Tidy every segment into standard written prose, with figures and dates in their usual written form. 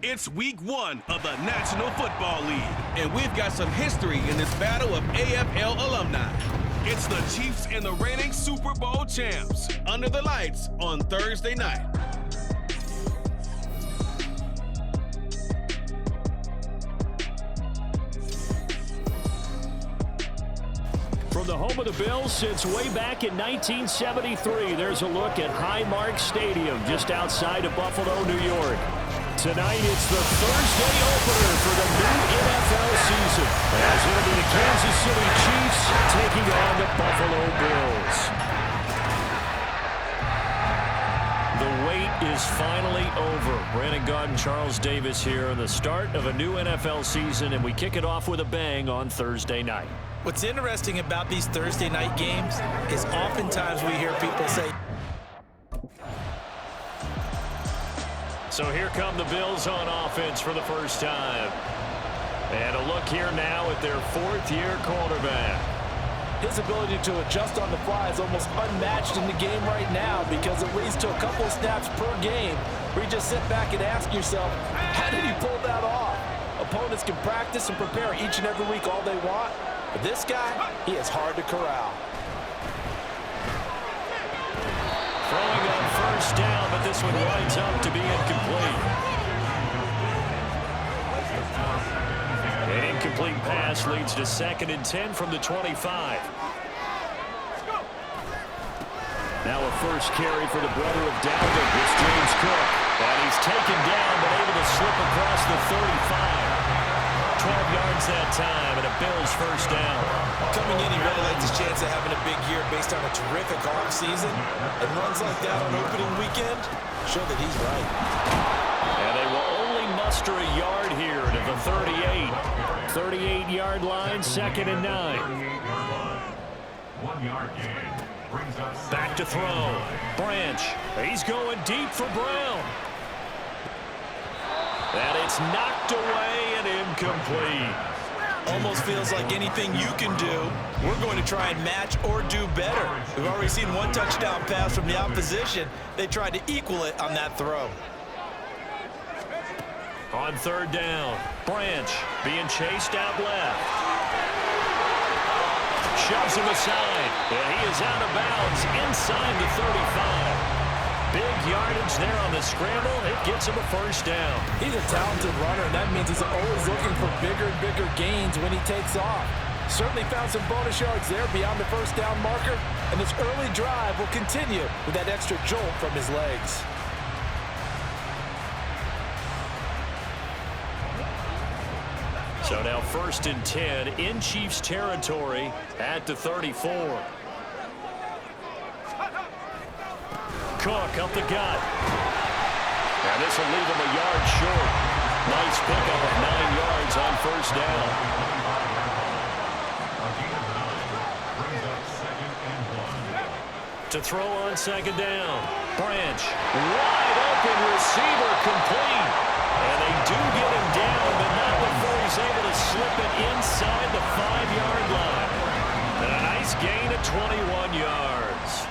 It's week 1 of the National Football League, and we've got some history in this battle of AFL alumni. It's the Chiefs and the reigning Super Bowl champs under the lights on Thursday night. From the home of the Bills since way back in 1973, there's a look at Highmark Stadium just outside of Buffalo, New York. Tonight, it's the Thursday opener for the new NFL season, as it'll be the Kansas City Chiefs taking on the Buffalo Bills. The wait is finally over. Brandon Gaudin and Charles Davis here on the start of a new NFL season, and we kick it off with a bang on Thursday night. What's interesting about these Thursday night games is oftentimes we hear people say, so here come the Bills on offense for the first time. And a look here now at their fourth-year quarterback. His ability to adjust on the fly is almost unmatched in the game right now because it leads to a couple of snaps per game where you just sit back and ask yourself, how did he pull that off? Opponents can practice and prepare each and every week all they want, but this guy, he is hard to corral. Throwing on first down, but this one winds up to be incomplete. An incomplete pass leads to 2nd and 10 from the 25. Now a first carry for the brother of Dalvin. It's James Cook. And he's taken down, but able to slip across the 35. 12 yards that time, and a Bills first down. Coming in, he really liked his chance of having a big year based on a terrific offseason. And runs like that on opening weekend show that he's right. And they will only muster a yard here to the 38. 38-yard line, 2nd and 9. 1 yard gain. Back to throw. Branch. He's going deep for Brown. And it's knocked away and incomplete. Almost feels like anything you can do, we're going to try and match or do better. We've already seen one touchdown pass from the opposition. They tried to equal it on that throw. On 3rd down, Branch being chased out left. Shoves him aside, and he is out of bounds inside the 35. Big yardage there on the scramble. It gets him a first down. He's a talented runner, and that means he's always looking for bigger and bigger gains when he takes off. Certainly found some bonus yards there beyond the first down marker, and this early drive will continue with that extra jolt from his legs. So now 1st and 10 in Chiefs territory at the 34. Cook up the gut. And this will leave him a yard short. Nice pickup of 9 yards on first down. To throw on 2nd down. Branch. Wide open receiver complete. And they do get him down, but not before he's able to slip it inside the 5-yard line. And a nice gain of 21 yards.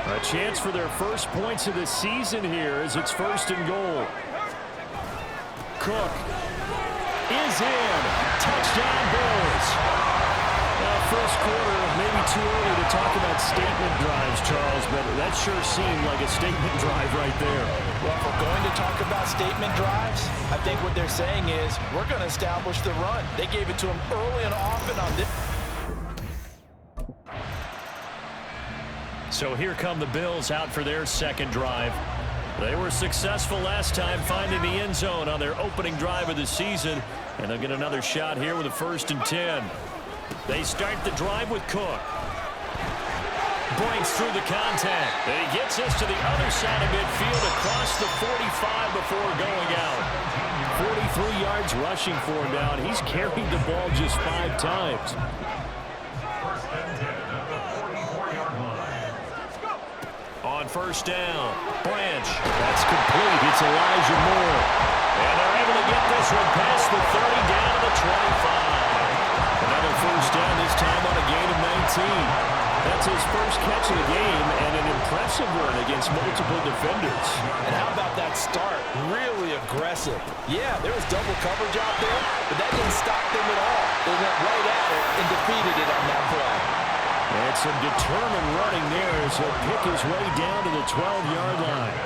A chance for their first points of the season here as it's 1st and goal. Cook is in. Touchdown Bills. First quarter, maybe too early to talk about statement drives, Charles, but that sure seemed like a statement drive right there. Well, if we're going to talk about statement drives, I think what they're saying is we're going to establish the run. They gave it to him early and often on this. So here come the Bills out for their 2nd drive. They were successful last time finding the end zone on their opening drive of the season, and they'll get another shot here with a 1st and 10. They start the drive with Cook. Breaks through the contact. And he gets us to the other side of midfield across the 45 before going out. 43 yards rushing for him down. He's carried the ball just 5 times. On 1st down, Branch. That's complete. It's Elijah Moore. And they're able to get this one past the 30 down to the 25. Another first down, this time on a gain of 19. That's his first catch of the game and an impressive one against multiple defenders. And how about that start? Really aggressive. impressive. Yeah, there was double coverage out there, but that didn't stop them at all. They went right at it and defeated it on that play. And some determined running there as he'll pick his way down to the 12-yard line.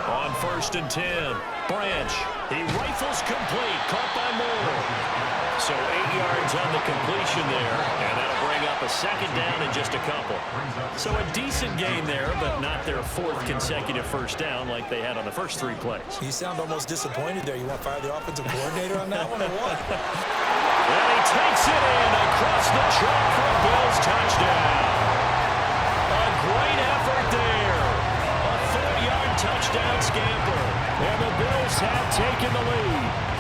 On 1st and 10, Branch. He rifles complete, caught by Moore. So 8 yards on the completion there, and that'll bring up a 2nd down and just a couple. So a decent gain there, but not their 4th consecutive 1st down like they had on the first 3 plays. You sound almost disappointed there. You want to fire the offensive coordinator on that one or what? And he takes it in across the chalk for a Bills touchdown. A great effort there. A 4-yard touchdown scamper. And the Bills have taken the lead.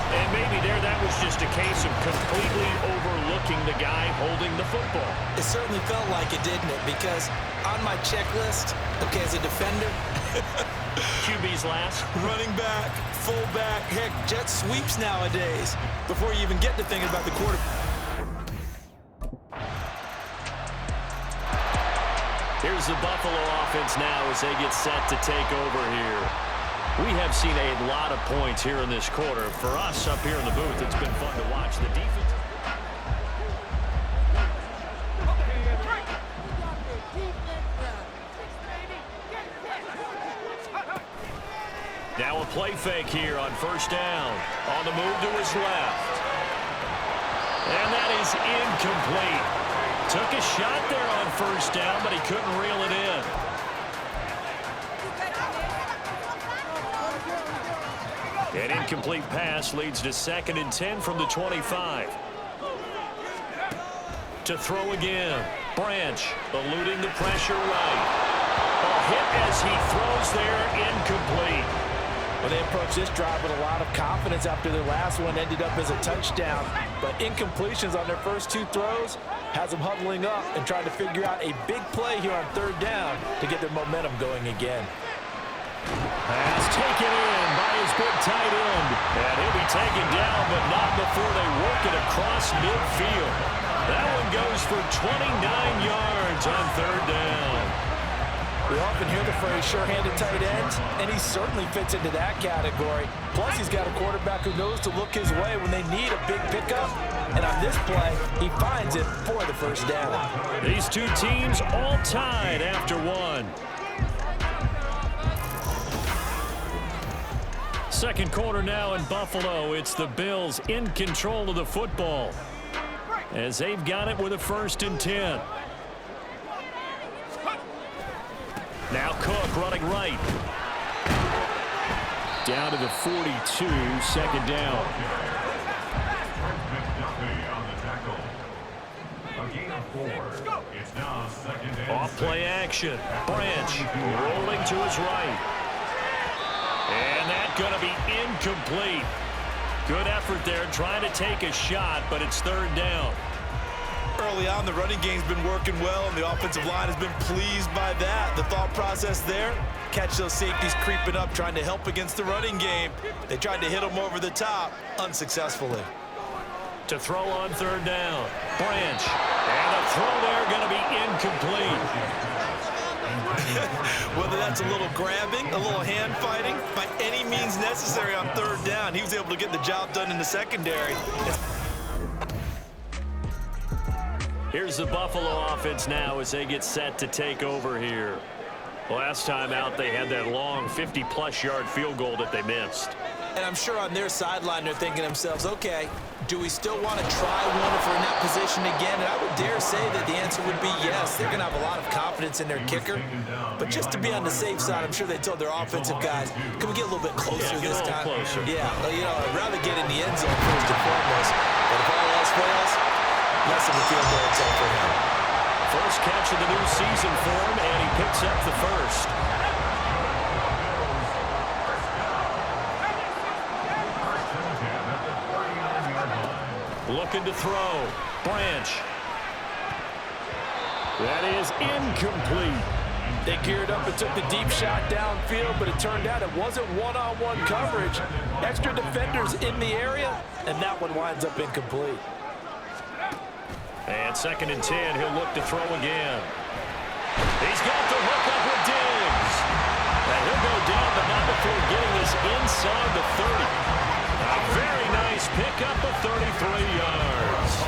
And maybe there that was just a case of completely overlooking the guy holding the football. It certainly felt like it, didn't it? Because on my checklist, okay, as a defender, QB's last. running back, fullback, heck, jet sweeps nowadays before you even get to thinking about the quarterback. Here's the Buffalo offense now as they get set to take over here. We have seen a lot of points here in this quarter. For us up here in the booth, it's been fun to watch. The defense. Now a play fake here on 1st down. On the move to his left. And that is incomplete. Took a shot there on 1st down, but he couldn't reel it in. An incomplete pass leads to 2nd and 10 from the 25. To throw again. Branch eluding the pressure right. A hit as he throws there, incomplete. Well, they approached this drive with a lot of confidence after their last one ended up as a touchdown. But incompletions on their first 2 throws has them huddling up and trying to figure out a big play here on 3rd down to get their momentum going again. Pass taken in by his big tight end. And he'll be taken down, but not before they work it across midfield. That one goes for 29 yards on 3rd down. We often hear the phrase sure-handed tight ends, and he certainly fits into that category. Plus, he's got a quarterback who knows to look his way when they need a big pickup. And on this play, he finds it for the 1st down. These 2 teams all tied after 1. 2nd quarter now in Buffalo. It's the Bills in control of the football as they've got it with a 1st and 10. Now Cook running right. Down to the 42, 2nd down. Off play action. Branch rolling to his right. And that's going to be incomplete. Good effort there trying to take a shot, but it's 3rd down. Early on, the running game's been working well, and the offensive line has been pleased by that. The thought process there, catch those safeties creeping up, trying to help against the running game. They tried to hit them over the top, unsuccessfully. To throw on 3rd down. Branch. And the throw there going to be incomplete. Whether that's a little grabbing, a little hand fighting, by any means necessary on 3rd down, he was able to get the job done in the secondary. Here's the Buffalo offense now as they get set to take over here. Last time out, they had that long 50-plus yard field goal that they missed. And I'm sure on their sideline they're thinking to themselves, okay, do we still want to try one if we're in that position again? And I would dare say that the answer would be yes. They're going to have a lot of confidence in their kicker. But just to be on the safe side, I'm sure they told their offensive guys, can we get a little bit closer this time? Closer. Yeah, you know, I'd rather get in the end zone first and foremost. But if all else fails, less of a field goal attempt for him. First catch of the new season for him, and he picks up the 1st. Looking to throw. Branch. That is incomplete. They geared up and took the deep shot downfield, but it turned out it wasn't one-on-one coverage. Extra defenders in the area, and that one winds up incomplete. And 2nd and 10, he'll look to throw again. He's got the hook up with Diggs. And He'll go down, but not before getting this inside the 30. A very nice pickup of 33 yards.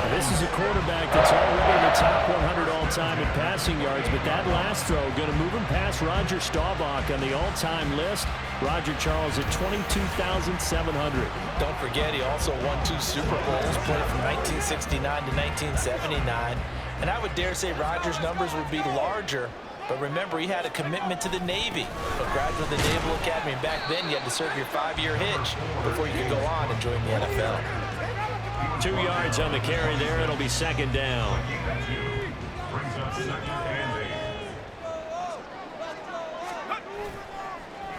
This is a quarterback that's already in the top 100 all-time in passing yards, but that last throw going to move him past Roger Staubach on the all-time list. Roger Charles at 22,700. Don't forget, he also won 2 Super Bowls, played from 1969 to 1979. And I would dare say Roger's numbers would be larger. But remember, he had a commitment to the Navy. A graduate of the Naval Academy. And back then, you had to serve your 5-year hitch before you could go on and join the NFL. 2 yards on the carry there. It'll be second down.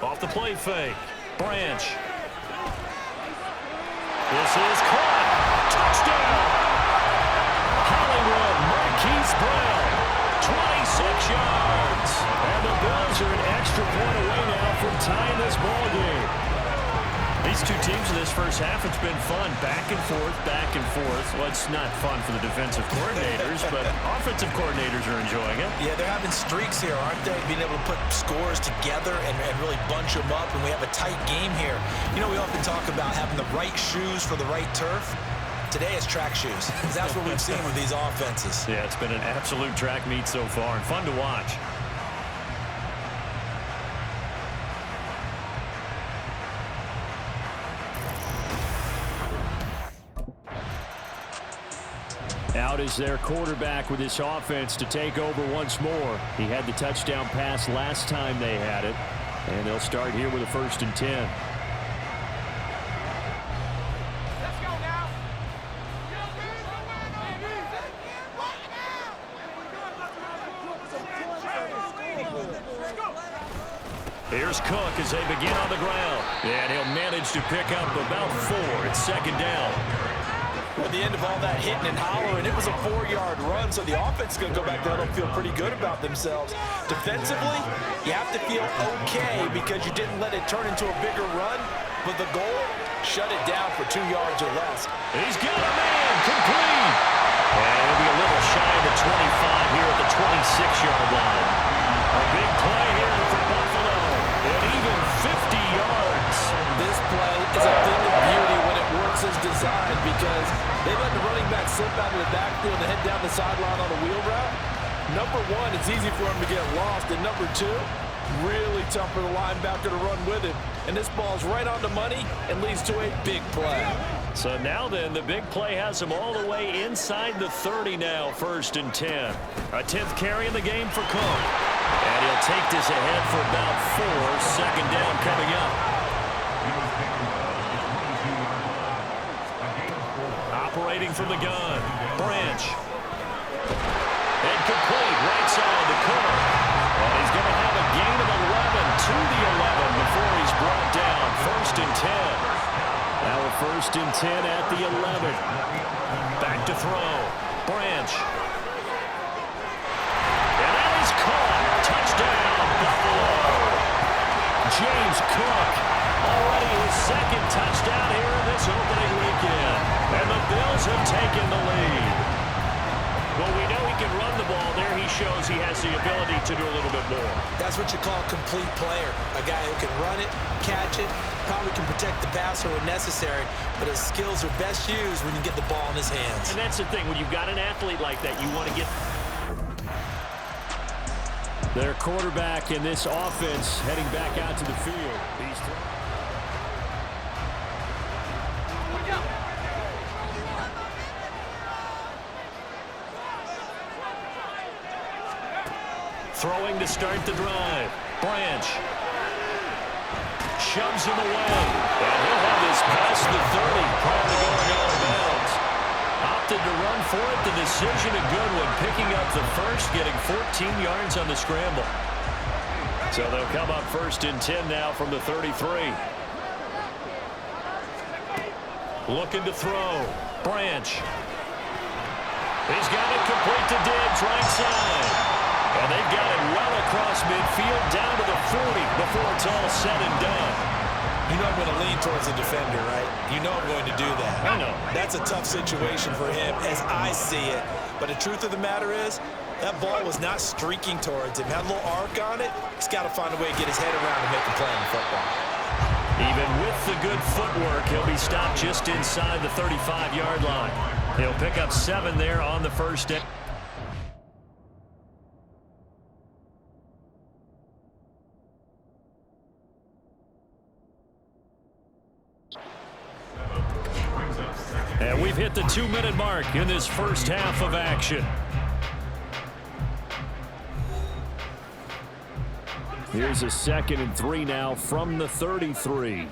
Off the play fake. Branch. This is caught. Touchdown. Hollywood Marquise Brown. 26 yards. And the Bills are an extra point away now from tying this ball game. These two teams in this first half, it's been fun. Back and forth, back and forth. Well, it's not fun for the defensive coordinators, but offensive coordinators are enjoying it. Yeah, they're having streaks here, aren't they? Being able to put scores together and really bunch them up, and we have a tight game here. You know, we often talk about having the right shoes for the right turf. Today it's track shoes. That's what we've seen with these offenses. Yeah, it's been an absolute track meet so far, and fun to watch. Out is their quarterback with this offense to take over once more. He had the touchdown pass last time they had it. And they'll start here with a 1st and 10. Let's go now. Here's Cook as they begin on the ground. And he'll manage to pick up about 4. It's second down. At the end of all that hitting and hollering, it was a 4-yard run, so the offense is going to go back there and feel pretty good about themselves. Defensively, you have to feel okay because you didn't let it turn into a bigger run, but the goal, shut it down for 2 yards or less. He's got a man, complete. And it'll be a little shy of the 25 here at the 26-yard line. A big play here for Buffalo, and even 50 yards. This play is a thing of beauty when it works as designed because they let the running back slip out of the backfield and head down the sideline on a wheel route. Number one, it's easy for him to get lost. And number two, really tough for the linebacker to run with him. And this ball's right on the money and leads to a big play. So now then, the big play has him all the way inside the 30 now, 1st and 10. A 10th carry in the game for Cook. And he'll take this ahead for about 4. Second down coming up. Operating from the gun. Branch. And complete. Right side to Cook. And he's going to have a gain of 11 to the 11 before he's brought down. 1st and 10. Now a 1st and 10 at the 11. Back to throw. Branch. And that is caught. Touchdown, Buffalo. James Cook. Already his 2nd touchdown here in this opening weekend. And the Bills have taken the lead. Well, we know he can run the ball. There he shows he has the ability to do a little bit more. That's what you call a complete player. A guy who can run it, catch it, probably can protect the passer when necessary, but his skills are best used when you get the ball in his hands. And that's the thing. When you've got an athlete like that, you want to get their quarterback in this offense heading back out to the field. Throwing to start the drive. Branch. Shoves him away. And he'll have this past the 30 prior to going out of bounds. Opted to run for it. The decision a good one. Picking up the first, getting 14 yards on the scramble. So they'll come up 1st and 10 now from the 33. Looking to throw. Branch. He's got it complete to Diggs, right side. And they've got it well across midfield down to the 40 before it's all said and done. You know I'm going to lean towards the defender, right? You know I'm going to do that. I know. That's a tough situation for him as I see it. But the truth of the matter is, That ball was not streaking towards him. Had a little arc on it. He's got to find a way to get his head around and make a play in football. Even with the good footwork, he'll be stopped just inside the 35-yard line. He'll pick up 7 there on the first down. And we've hit the 2-minute mark in this first half of action. Here's a 2nd and 3 now from the 33.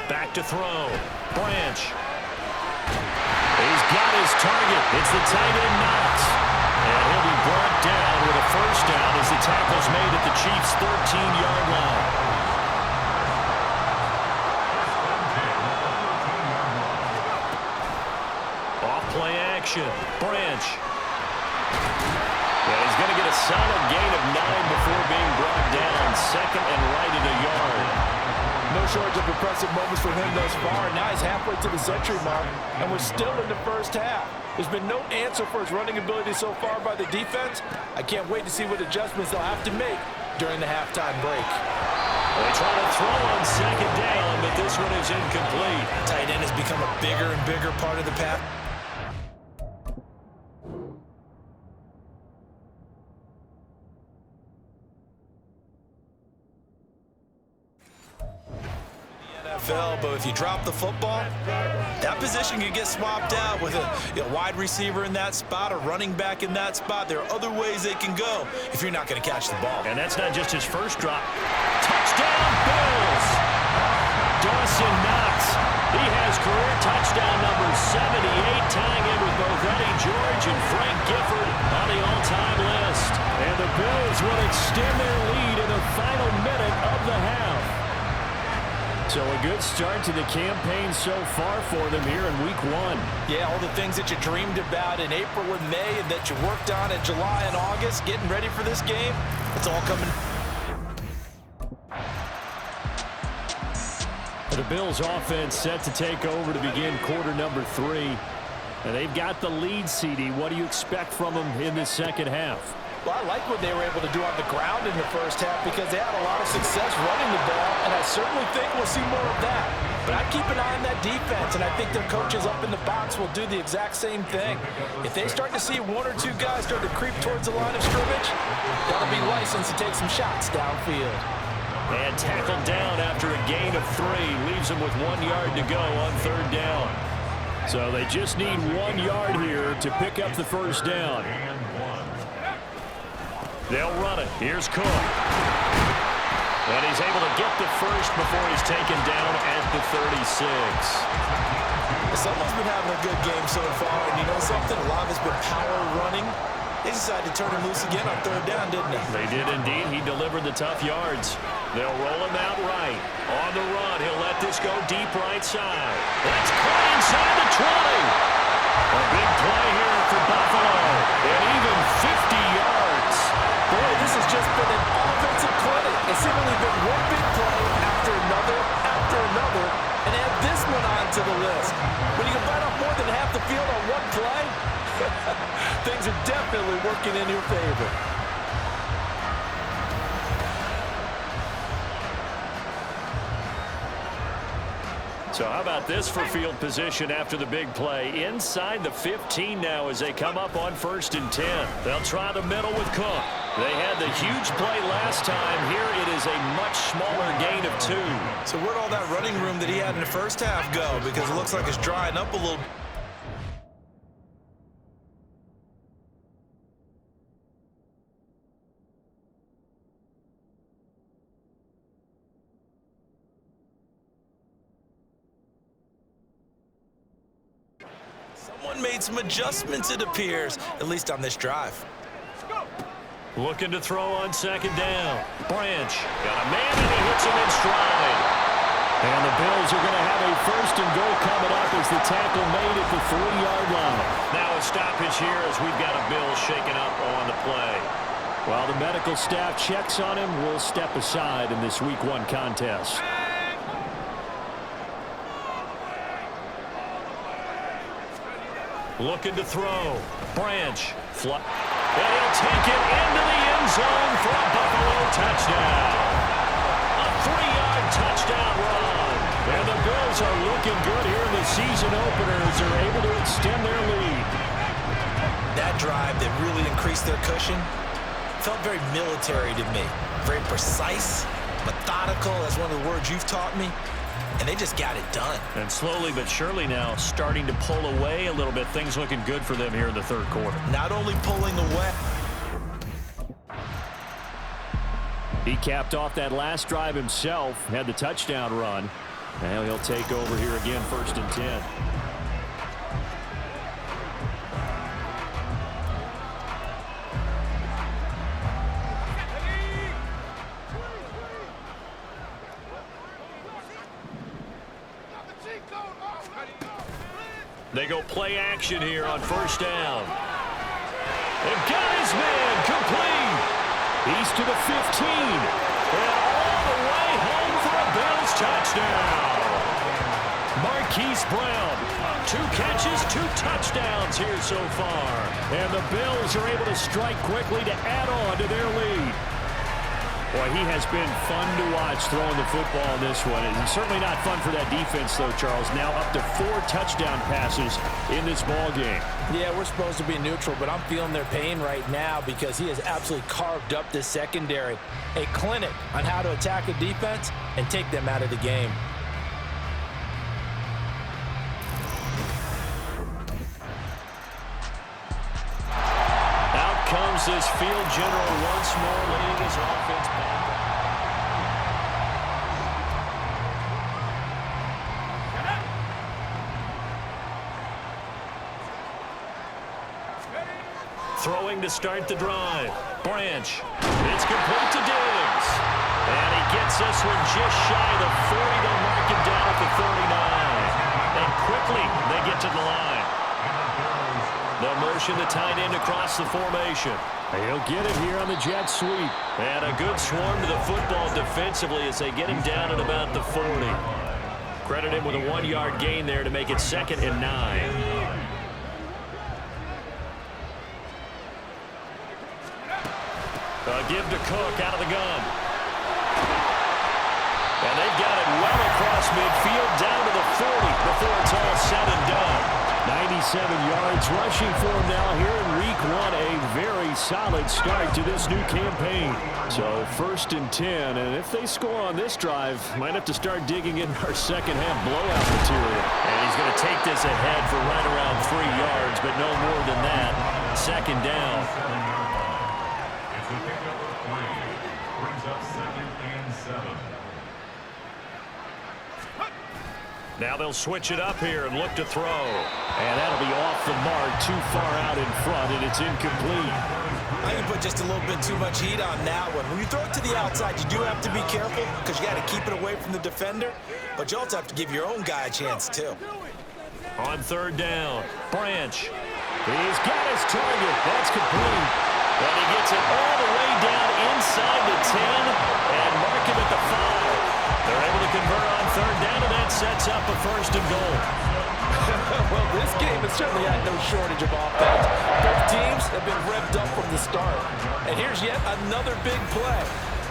Back to throw. Branch. He's got his target. It's the tight end Knox. And he'll be brought down with a first down as the tackle's made at the Chiefs' 13-yard line. Play action. Branch. And he's going to get a solid gain of 9 before being brought down. 2nd and right at a yard. No shortage of impressive moments for him thus far. Now he's halfway to the century mark, and we're still in the first half. There's been no answer for his running ability so far by the defense. I can't wait to see what adjustments they'll have to make during the halftime break. They try to throw on 2nd down, but this one is incomplete. Tight end has become a bigger and bigger part of the pass. But if you drop the football, that position can get swapped out with a wide receiver in that spot, a running back in that spot. There are other ways they can go if you're not going to catch the ball. And that's not just his first drop. Touchdown, Bills! Dawson Knox. He has career touchdown number 78, tying in with both Eddie George and Frank Gifford on the all-time list. And the Bills will extend their lead in the final minute of the half. So a good start to the campaign so far for them here in week 1. Yeah, all the things that you dreamed about in April and May and that you worked on in July and August, getting ready for this game, it's all coming. The Bills offense set to take over to begin quarter number 3. And they've got the lead, CD. What do you expect from them in this second half? Well, I like what they were able to do on the ground in the first half because they had a lot of success running the ball, and I certainly think we'll see more of that. But I keep an eye on that defense, and I think their coaches up in the box will do the exact same thing. If they start to see 1 or 2 guys start to creep towards the line of scrimmage, that'll be licensed to take some shots downfield. And tackled down after a gain of 3. Leaves them with 1 yard to go on 3rd down. So they just need 1 yard here to pick up the first down. They'll run it. Here's Cook. And he's able to get the first before he's taken down at the 36. Someone's been having a good game so far, and you know something? A lot of it's been power running. They decided to turn him loose again on 3rd down, didn't they? They did indeed. He delivered the tough yards. They'll roll him out right. On the run, he'll let this go deep right side. That's caught inside the 20. A big play here for Buffalo. And even 50 yards. Boy, this has just been an offensive clinic. It's seemingly been one big play after another, and add this one onto the list. When you can bite off more than half the field on one play, things are definitely working in your favor. So how about this for field position after the big play? Inside the 15 now as they come up on 1st and 10. They'll try the middle with Cook. They had the huge play last time. Here it is a much smaller gain of 2. So where'd all that running room that he had in the first half go? Because it looks like it's drying up a little. Someone made some adjustments, it appears, at least on this drive. Looking to throw on 2nd down. Branch got a man and he hits him in stride. And the Bills are going to have a 1st and goal coming up as the tackle made at the 3-yard line. Now a stoppage here as we've got a Bill shaken up on the play. While the medical staff checks on him, we'll step aside in this week 1 contest. Looking to throw. Branch. And he'll take it into the end zone for a Buffalo touchdown. A 3-yard touchdown run. And the Bills are looking good here in the season openers. They're able to extend their lead. That drive that really increased their cushion felt very military to me. Very precise, methodical. That's one of the words you've taught me. And they just got it done. And slowly but surely now starting to pull away a little bit. Things looking good for them here in the third quarter. Not only pulling away. He capped off that last drive himself, had the touchdown run. Now he'll take over here again, 1st and 10. They go play action here on 1st down. They've got his man complete. He's to the 15. And all the way home for a Bills touchdown. Marquise Brown, 2 catches, 2 touchdowns here so far. And the Bills are able to strike quickly to add on to their lead. Boy, he has been fun to watch throwing the football in this one. It's certainly not fun for that defense, though, Charles. Now up to 4 touchdown passes in this ball game. Yeah, we're supposed to be neutral, but I'm feeling their pain right now because he has absolutely carved up this secondary. A clinic on how to attack a defense and take them out of the game. Out comes this field general once more, leading his offense back. Throwing to start the drive. Branch. It's complete to Diggs. And he gets this one just shy of the 40. They'll mark him down at the 39. And quickly they get to the line. They'll motion the tight end across the formation. He'll get it here on the jet sweep. And a good swarm to the football defensively as they get him down at about the 40. Credit him with a 1-yard gain there to make it 2nd and 9. Give to Cook out of the gun. And they've got it well across midfield down to the 40 before it's all said and done. 97 yards rushing for him now here in week 1. A very solid start to this new campaign. So 1st and 10, and if they score on this drive, might have to start digging in our second half blowout material. And he's going to take this ahead for right around 3 yards, but no more than that. 2nd down. Now they'll switch it up here and look to throw. And that'll be off the mark, too far out in front, and it's incomplete. I can put just a little bit too much heat on that one. When you throw it to the outside, you do have to be careful because you got to keep it away from the defender, but you also have to give your own guy a chance, too. On 3rd down, Branch. He's got his target. That's complete. And he gets it all the way down inside the 10 and mark him at the 5. They're able to convert on 3rd down, and that sets up a 1st and goal. Well, this game has certainly had no shortage of offense. Both teams have been revved up from the start. And here's yet another big play.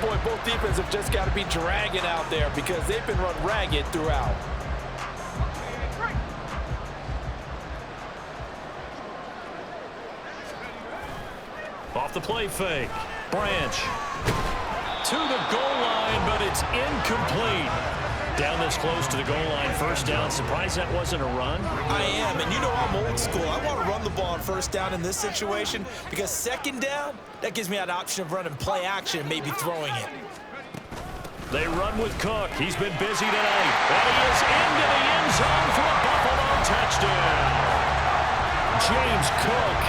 Boy, both defenses have just got to be dragging out there because they've been run ragged throughout. Off the play fake. Branch. To the goal line, but it's incomplete. Down this close to the goal line, 1st down. Surprised that wasn't a run? I am, and you know I'm old school. I want to run the ball on 1st down in this situation because 2nd down, that gives me that option of running play action and maybe throwing it. They run with Cook. He's been busy tonight. And he is into the end zone for a Buffalo touchdown. James Cook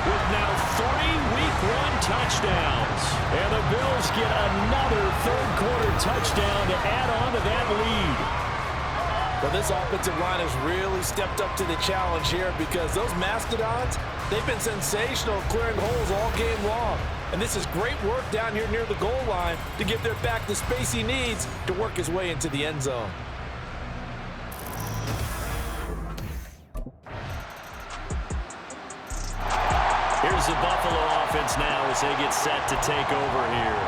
with now 3 Week 1 touchdowns. And the Bills get another 3rd quarter touchdown to add on to that lead. Well, this offensive line has really stepped up to the challenge here because those Mastodons, they've been sensational clearing holes all game long. And this is great work down here near the goal line to give their back the space he needs to work his way into the end zone. offense now as they get set to take over here.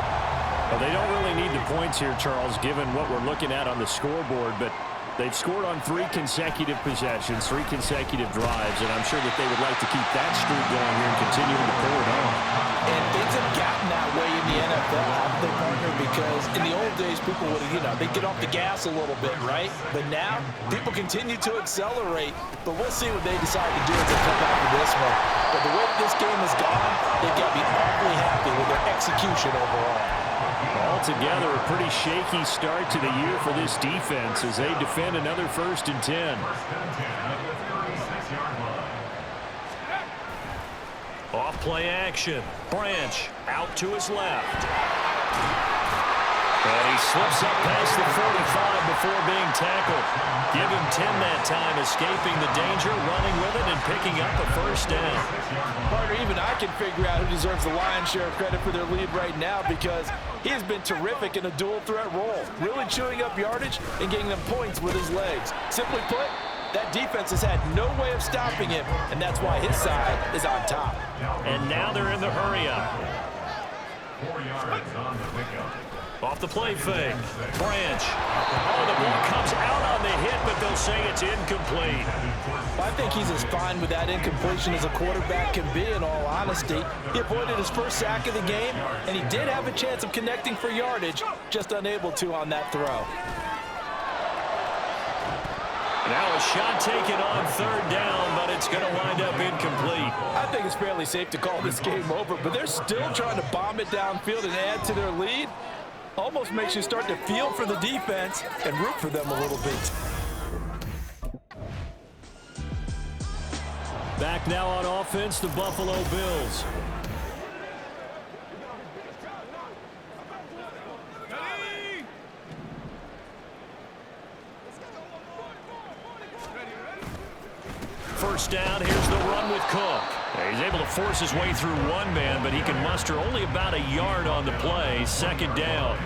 Well, they don't really need the points here, Charles, given what we're looking at on the scoreboard, but they've scored on 3 consecutive possessions, 3 consecutive drives, and I'm sure that they would like to keep that streak going here and continuing to pull it on. And things have gotten that way in the NFL, haven't they, partner? Because in the old days, people would, they'd get off the gas a little bit, right? But now, people continue to accelerate. But we'll see what they decide to do as they come back to this one. But the way that this game has gone, they've got to be awfully happy with their execution overall. Altogether, a pretty shaky start to the year for this defense as they defend another 1st and 10. Off play action. Branch out to his left. And he slips up past the 45 before being tackled. Give him 10 that time, escaping the danger, running with it, and picking up a 1st down. Partner, even I can figure out who deserves the lion's share of credit for their lead right now because he has been terrific in a dual threat role, really chewing up yardage and getting them points with his legs. Simply put, that defense has had no way of stopping him, and that's why his side is on top. And now they're in the hurry-up. 4 yards on the pickup. Off the play fake. Branch. Oh, the ball comes out on the hit, but they'll say it's incomplete. I think he's as fine with that incompletion as a quarterback can be, in all honesty. He avoided his 1st sack of the game, and he did have a chance of connecting for yardage, just unable to on that throw. Now a shot taken on 3rd down, but it's going to wind up incomplete. I think it's fairly safe to call this game over, but they're still trying to bomb it downfield and add to their lead. Almost makes you start to feel for the defense and root for them a little bit. Back now on offense, the Buffalo Bills. First down, here's the run with Cook. He's able to force his way through one man, but he can muster only about a yard on the play. 2nd down.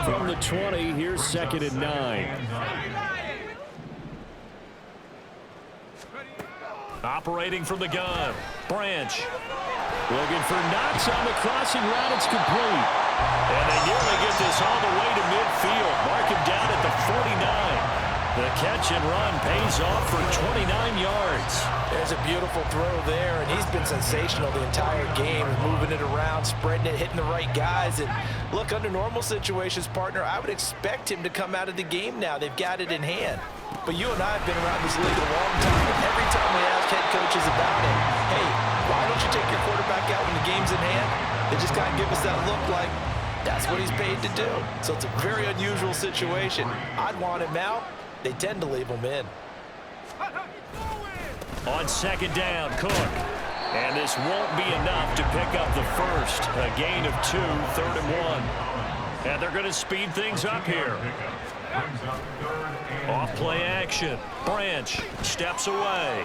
From the 20, here's 2nd and 9. Operating from the gun. Branch. Looking for Knox on the crossing route. It's complete. And they nearly get this all the way to midfield. Mark him down at the 49. The catch and run pays off for 29 yards. There's a beautiful throw there, and he's been sensational the entire game, moving it around, spreading it, hitting the right guys. And look, under normal situations, partner, I would expect him to come out of the game now. They've got it in hand. But you and I have been around this league a long time, and every time we ask head coaches about it, hey, why don't you take your quarterback out when the game's in hand? They just kind of give us that look like that's what he's paid to do. So it's a very unusual situation. I'd want him out. They tend to leave him in. On 2nd down, Cook. And this won't be enough to pick up the 1st. A gain of 2, 3rd and 1. And they're going to speed things up here. Off play action. Branch steps away.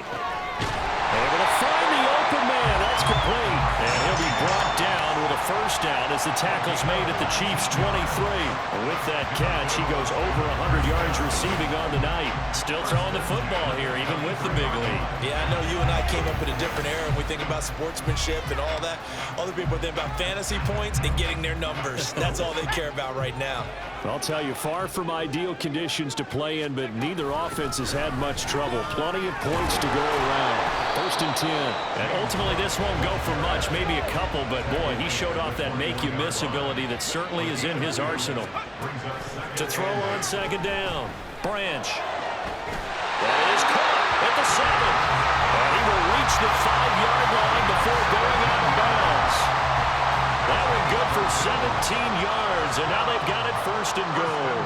Able to find the open man. That's complete. And he'll be brought down with a 1st down as the tackle's made at the Chiefs' 23. And with that catch, he goes over 100 yards receiving on the night. Still throwing the football here, even with the big lead. Yeah, I know you and I came up in a different era, and we think about sportsmanship and all that. Other people think about fantasy points and getting their numbers. That's all they care about right now. I'll tell you, far from ideal conditions to play in, but neither offense has had much trouble. Plenty of points to go around. 1st and 10. And ultimately, this won't go for much, maybe a couple, but boy, he showed off that make-you-miss ability that certainly is in his arsenal. To throw on 2nd down, Branch. That is caught at the 7. And he will reach the 5-yard line before going out of bounds. That one good for 17 yards, and now they've got it 1st and goal.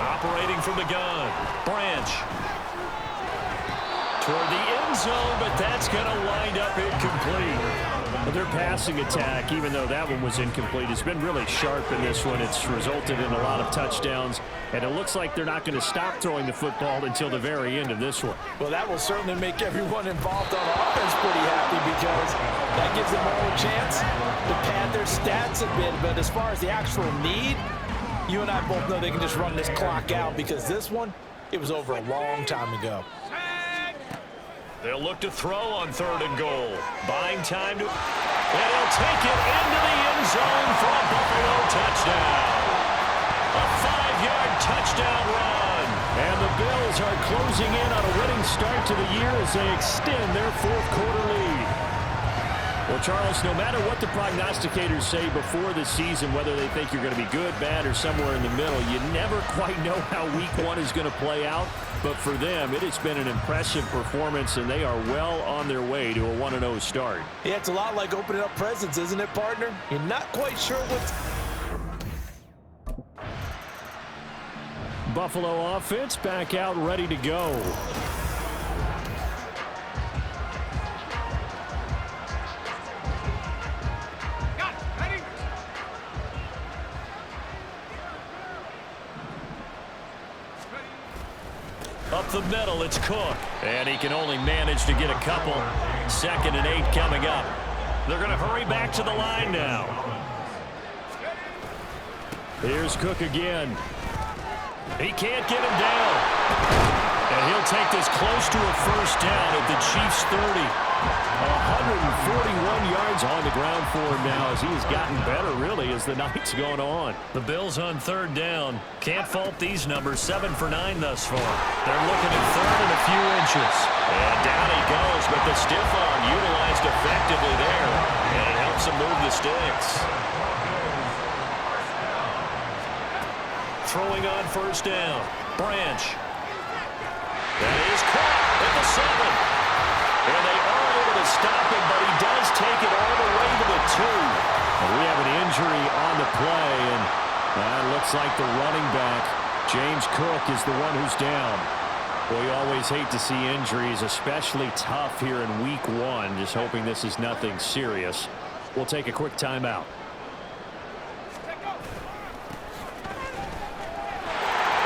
Operating from the gun, Branch. Toward the end zone, but that's going to wind up incomplete. But their passing attack, even though that one was incomplete, has been really sharp in this one. It's resulted in a lot of touchdowns, and it looks like they're not going to stop throwing the football until the very end of this one. Well, that will certainly make everyone involved on offense pretty happy because that gives them all a chance to pad their stats a bit. But as far as the actual need, you and I both know they can just run this clock out because this one, it was over a long time ago. They'll look to throw on 3rd and goal. Buying time to... And he'll take it into the end zone for a Buffalo touchdown. A 5-yard touchdown run. And the Bills are closing in on a winning start to the year as they extend their 4th quarter lead. Well, Charles, no matter what the prognosticators say before the season, whether they think you're going to be good, bad, or somewhere in the middle, you never quite know how week 1 is going to play out. But for them, it has been an impressive performance, and they are well on their way to a 1-0 start. Yeah, it's a lot like opening up presents, isn't it, partner? You're not quite sure what's... Buffalo offense back out ready to go. Up the middle, it's Cook. And he can only manage to get a couple. 2nd and 8 coming up. They're going to hurry back to the line now. Here's Cook again. He can't get him down. And he'll take this close to a 1st down at the Chiefs' 30. 141 yards on the ground for him now as he has gotten better, really, as the night's gone on. The Bills on 3rd down. Can't fault these numbers. 7 for 9 thus far. They're looking at 3rd and a few inches. And down he goes, but the stiff arm utilized effectively there. And it helps him move the sticks. Throwing on 1st down. Branch. That is caught at the 7. And they are able to stop him, but he does take it all the way to the 2. And we have an injury on the play, and that looks like the running back, James Cook, is the one who's down. Well, you always hate to see injuries, especially tough here in week 1. Just hoping this is nothing serious. We'll take a quick timeout.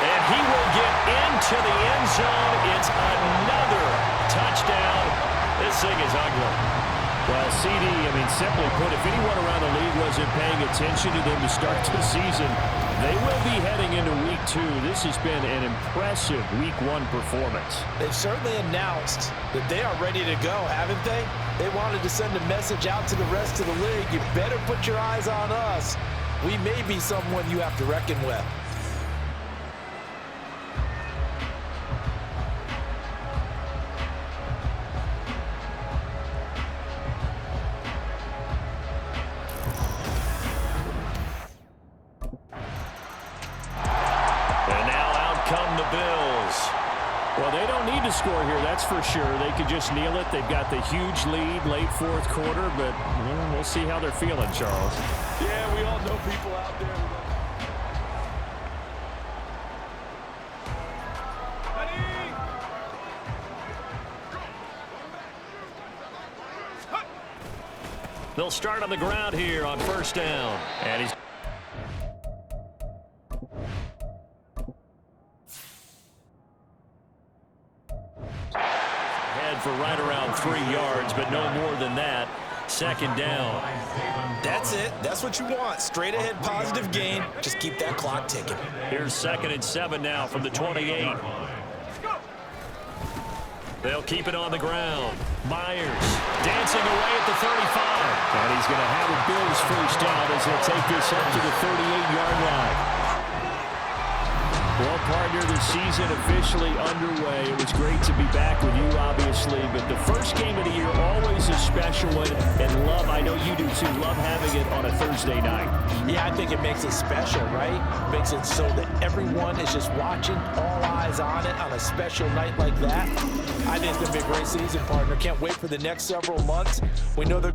And he will get into the end zone. It's another touchdown. This thing is ugly. Well, CD, simply put, if anyone around the league wasn't paying attention to them to start the season, they will be heading into week 2. This has been an impressive week 1 performance. They've certainly announced that they are ready to go, haven't they? They wanted to send a message out to the rest of the league. You better put your eyes on us. We may be someone you have to reckon with. Well, they don't need to score here, that's for sure. They could just kneel it. They've got the huge lead late 4th quarter, but we'll see how they're feeling, Charles. Yeah, we all know people out there. They'll start on the ground here on 1st down. And he's... for right around 3 yards, but no more than that. 2nd down. That's it. That's what you want. Straight ahead positive gain. Just keep that clock ticking. Here's 2nd and 7 now from the 28. They'll keep it on the ground. Myers dancing away at the 35. And he's going to have a Bills 1st down as he'll take this up to the 38-yard line. Well, partner, the season officially underway. It was great to be back with you, obviously, but the first game of the year, always a special one. And love, I know you do too, love having it on a Thursday night. Yeah, I think it makes it special, right? Makes it so that everyone is just watching, all eyes on it on a special night like that. I think it's going to be a great season, partner. Can't wait for the next several months. We know they're...